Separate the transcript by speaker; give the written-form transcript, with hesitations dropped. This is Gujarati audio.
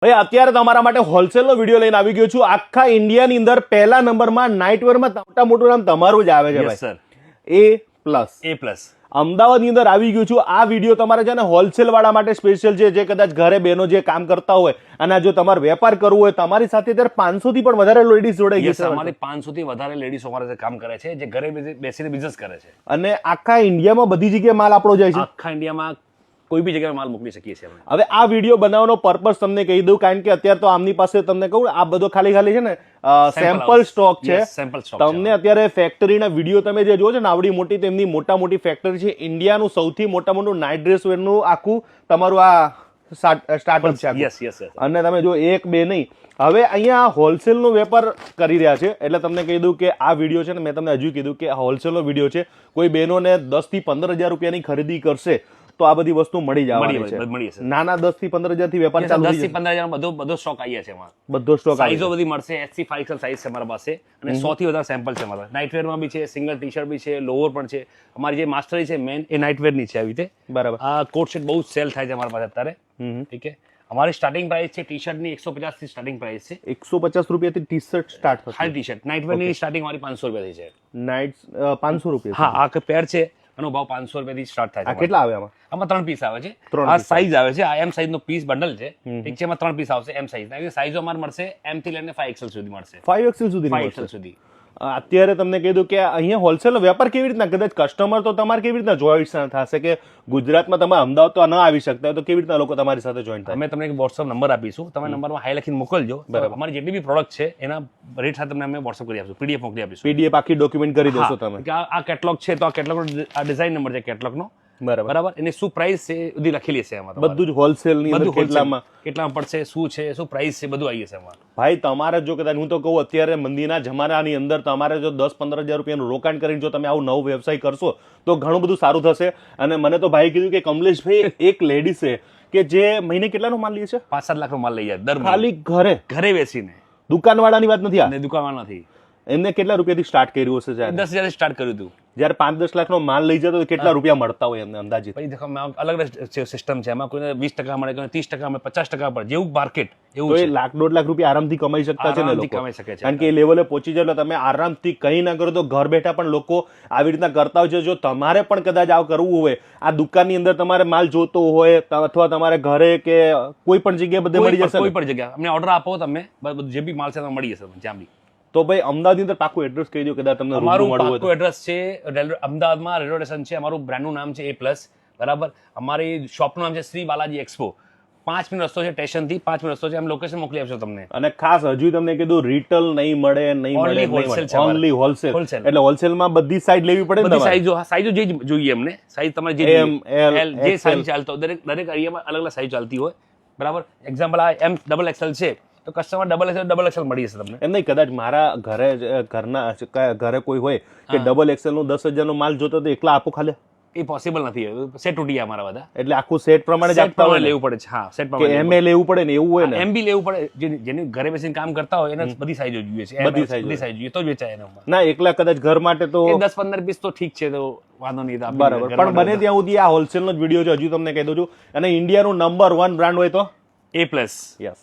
Speaker 1: ભાઈ અત્યારે તમારા માટે હોલસેલનો વિડીયો લઈને આવી ગયો છું. આખા ઇન્ડિયાની અંદર પહેલા નંબરમાં નાઇટવેરમાં મોટા મોટું નામ તમારું જ આવે છે ભાઈ, સર A પ્લસ. અમદાવાદની અંદર આવી ગયું છું. આ વિડીયો તમારે છે ને હોલસેલ વાળા માટે સ્પેશિયલ છે, જે કદાચ ઘરે બહેનો જે કામ કરતા હોય અને જો તમારે વેપાર કરવો હોય, તમારી સાથે અત્યારે 500 થી પણ વધારે લેડીઝ જોડાઈ ગઈ છે.
Speaker 2: અમારી 500 થી વધારે લેડીઝ અમારા સાથે કામ કરે છે, જે ઘરે બેસીને બિઝનેસ કરે છે.
Speaker 1: અને આખા ઇન્ડિયામાં બધી જગ્યાએ માલ આપણો જાય છે.
Speaker 2: આખા ઇન્ડિયામાં કોઈ બી જગ્યાએ માલ મોકલી શકીએ છીએ.
Speaker 1: હવે આ વિડીયો બનાવવાનો પર્પસ તમને કહી દઉં, કારણ કે અત્યારે તો આમની પાસે તમને કહું આ બધો ખાલી છે ને સેમ્પલ સ્ટોક છે. તમને અત્યારે ફેક્ટરીના વિડીયો તમે જે જોવો છો ને આવડી મોટી, તેમની મોટા મોટી ફેક્ટરી છે. ઇન્ડિયાનું સૌથી મોટા મોટું નાઇટ ડ્રેસ વેરનું આખું તમારું આ સ્ટાર્ટઅપ છે. અને તમે જો એક બે નહીં, હવે અહીંયા હોલસેલનો વેપાર કરી રહ્યા છે. એટલે તમને કહી દઉં કે આ વિડીયો છે ને, મેં તમને હજુ કીધું કે હોલસેલનો વિડીયો છે. કોઈ બહેનોને 10 થી 15 હજાર રૂપિયાની ખરીદી કરશે તો આ બધી વસ્તુ મળી જવાની છે. નાના 10 થી 15 હજાર થી વેપાર ચાલુ
Speaker 2: 10 થી 15 હજાર બધો સ્ટોક આવી છે.
Speaker 1: બધો સ્ટોક
Speaker 2: સાઈઝો બધી મળશે. SC 5XL સાઈઝ છે અમારા પાસે અને 100 થી વધારે સેમ્પલ છે અમારા. નાઇટવેર માં બી છે, સિંગલ ટી-શર્ટ બી છે, લોવર પણ છે. અમારી જે માસ્ટરી છે મેન એ નાઇટવેર ની છે. આવી રીતે બરાબર. આ કોટ સેટ બહુ સેલ થાય છે અમારા પાસે અત્યારે. ઠીક છે. અમારી સ્ટાર્ટિંગ પ્રાઇસ છે ટી-શર્ટ ની 150 થી સ્ટાર્ટિંગ પ્રાઇસ છે.
Speaker 1: 150 રૂપિયાથી ટી-શર્ટ સ્ટાર્ટ થશે.
Speaker 2: ખાલી ટી-શર્ટ નાઇટવેર ની સ્ટાર્ટિંગ અમારી 500 રૂપિયાથી છે.
Speaker 1: નાઇટ 500 રૂપિયા.
Speaker 2: હા, આ પેર છે એનો ભાવ 500 રૂપિયાથી સ્ટાર્ટ થાય છે.
Speaker 1: કેટલા આવે આમાં?
Speaker 2: આમાં 3 પીસ આવે છે. આ સાઈઝ આવે છે. આ M સાઈઝ નો પીસ બંડલ છે. ઠીક છે. એમાં 3 પીસ આવશે M સાઈઝ. એવી સાઈઝો અમારે મળશે M થી લઈને 5XL સુધી મળશે.
Speaker 1: 5XL સુધી
Speaker 2: 5XL સુધી.
Speaker 1: અત્યારે તમને કીધું કે અહીંયા હોલસેલ વેપાર કેવી રીતના, કદાચ કસ્ટમર તો તમારે કેવી રીતના જોઈન્ટ થશે કે ગુજરાતમાં તમે અમદાવાદ તો ન આવી શકતા હોય તો કેવી રીતના લોકો તમારી સાથે જોઈન્ટ થાય?
Speaker 2: અમે તમને એક વોટ્સઅપ નંબર આપીશું. તમે નંબરમાં હાઈ લખીને મોકલજો. બરાબર. અમારી જેટલી બી પ્રોડક્ટ છે એના રેટ સાથે તમને અમે વોટ્સઅપ કરી આપીશું, PDF મોકલી આપીશું.
Speaker 1: PDF આખી ડોક્યુમેન્ટ કરી દેશો તમે?
Speaker 2: આ કેટલોગ છે તો આ કેટલોગ આ ડિઝાઇન નંબર છે કેટલોગનો. બરાબર. એની શું પ્રાઇસ છે બધી લખેલી છે એમાં.
Speaker 1: બધું જ હોલસેલ ની અંદર કેટલામાં
Speaker 2: પડશે, શું છે, શું પ્રાઇસ છે, બધું આવી જશે એમાં.
Speaker 1: ભાઈ તમારે જો કદાચ હું તો કહું અત્યારે મંદીના જમાનાની અંદર તમારે જો 10-15 હજાર રૂપિયાનું રોકાણ કરીને જો તમે આવું નવો વ્યવસાય કરશો તો ઘણું બધું સારું થશે. અને મને તો ભાઈ કીધું કે કમલેશભાઈ એક લેડી છે કે જે મહિને કેટલાનો માલ લે છે?
Speaker 2: 5-7 લાખનો માલ લઈ જાય દર
Speaker 1: ખાલી ઘરે
Speaker 2: બેસીને.
Speaker 1: દુકાનવાળાની વાત નથી આ.
Speaker 2: દુકાનવાળા નથી.
Speaker 1: એમને કેટલા રૂપિયાથી સ્ટાર્ટ કર્યું હશે?
Speaker 2: 10,000 સ્ટાર્ટ કર્યું હતું.
Speaker 1: જયારે 5-10 લાખનો માલ લઈ જતો કેટલા રૂપિયા મળતા હોય એમને અંદાજિત?
Speaker 2: ભાઈ દેખો અલગ સિસ્ટમ છે. એમાં કોઈને 20% મળે, કોઈને 30% મળે, 50% મળે, જેવું માર્કેટ એવું છે. 1-1.5 લાખ રૂપિયા આરામથી કમાઈ શકતા છે ને લોકો. કારણ કે એ લેવલે પહોંચી જાય એટલે તમે આરામથી કંઈ ના કરો તો ઘર બેઠા પણ લોકો આવી રીતના કરતા હોય છે. જો તમારે પણ કદાચ આવું કરવું હોય, આ દુકાનની અંદર તમારે માલ જોતો હોય અથવા તમારે ઘરે કે કોઈ પણ જગ્યાએ બધે મળી જશે. કોઈ પણ જગ્યાએ અમને ઓર્ડર આપો તમે, જે બી માલ છે મળી જશે જ્યાં બી.
Speaker 1: તો ભાઈ અમદાવાદની અંદર પાકું એડ્રેસ કહી દો કદાચ તમને.
Speaker 2: અમારું પાકું એડ્રેસ છે અમદાવાદમાં રેલવે સ્ટેશન છે. અમારું બ્રાન્ડનું નામ છે A+. બરાબર. અમારી શોપનું નામ છે શ્રી બાલાજી એક્સપો. 5 મિનિટ રસ્તો છે સ્ટેશનથી, 5 મિનિટ રસ્તો છે. એમ લોકેશન મોકલી આપશો તમને.
Speaker 1: અને ખાસ હજુ તમને કીધું રિટેલ નહીં મળે, ઓનલી હોલસેલ. એટલે હોલસેલમાં બધી સાઈઝ લેવી પડે ને?
Speaker 2: સાઈઝો જે જોઈએ અમને, સાઈઝ તમારે જે M, L જે સાઈઝ ચાલતો દરેક એરિયામાં અલગ અલગ સાઈઝ ચાલતી હોય. બરાબર. એક્ઝામ્પલ આ XXL છે તો કસ્ટમર XXL મળી જશે તમને. એમ
Speaker 1: નહીં, કદાચ મારા ઘરે કોઈ હોય કે XXL નું 10,000 નો માલ જોતો તો એકલા આપો ખાલી?
Speaker 2: એ પોસિબલ નથી. સેટ તૂટી અમારા બધા.
Speaker 1: એટલે આખું સેટ પ્રમાણે જ આપતા હોય,
Speaker 2: લેવું પડે છે. હા, સેટ પ્રમાણે.
Speaker 1: MA લેવું પડે ને એવું હોય ને?
Speaker 2: MB લેવું પડે. જેની ઘરે બેસીને કામ કરતા હોય એને બધી સાઈઝો જોઈએ છે. બધી સાઈઝ જોઈએ તો જ વેચાય એના.
Speaker 1: ના, એકલા કદાચ ઘર માટે તો
Speaker 2: 10-15 પીસ તો ઠીક છે, તો વાંધો નહીં.
Speaker 1: બરાબર. પણ બને ત્યાં સુધી આ હોલસેલ નો જ વિડીયો છે. હજુ તમને કહી દઉં છું. અને ઇન્ડિયાનું નંબર 1 બ્રાન્ડ હોય તો
Speaker 2: A+.
Speaker 1: યસ.